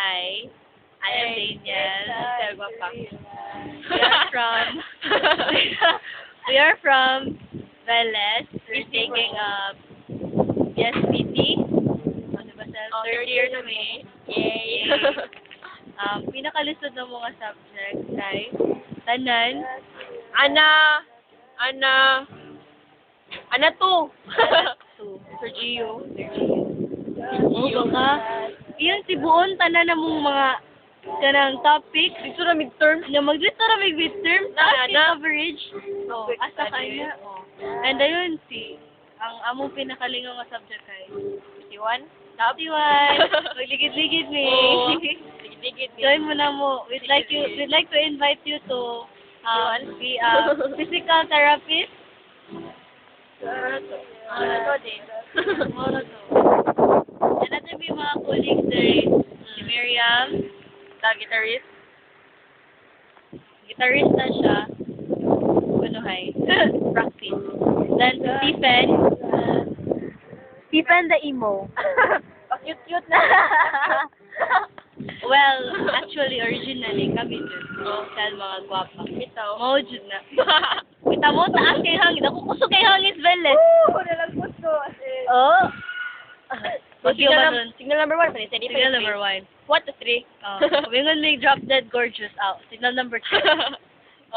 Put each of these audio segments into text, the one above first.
Hi, I am Daniel. Sagwapa. We are from Veles. We're taking SPT. Ano ba sa third year na may. Yay! Pinakalisod ng mga subjects ay tanan, Ana 2. Sergio. Oo ka. Iyon tibuon tanan na mong mga kanang topic. Dito na midterm. Na mag-list na may midterm. Topic coverage. Oh, Asa ka na. And ayun, ang among pinakalingaw nga subject ay 51? Top 1. Magligid-ligid ni. Digit. Join mo na mo. We'd like to invite you to be a physical therapist. Ano din? Ano to? And natin may mga colleagues there. Si Miriam, The guitarist. guitarist na siya. Ano hay? Practice. Then si Stephen the emo. Cute na. Well, actually, originally, kami dun. Dahil mga gwapa. Ito. Mawajud na. Kita mo, taas kay hangin. Ako kusog kay hangin, Veles. Nalagpot ko. Oh. Signal number 1 pa rin. Signal number 1. 1 to 3. Wingon may drop dead gorgeous out. Signal number 2.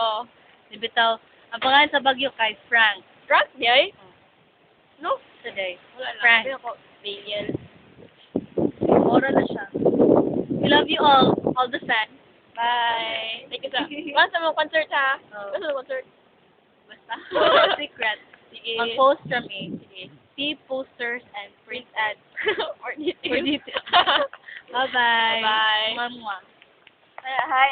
Oh. Bitaw, ang pangalan sa bagyo kay Frank. Frank, di ay? No? Today. Wala lang. Frank. Sabi ako, Daniel. Ora na siya. We love you all the fans. Bye. Thank you sa. Basta mo concert ha. Oh. Basta mo concert. Basta. Secret. Sige. Mag-post kami. Sige. See posters and print ads. Or details. For details. Bye-bye. Bye. Mwah, mwah. Hi,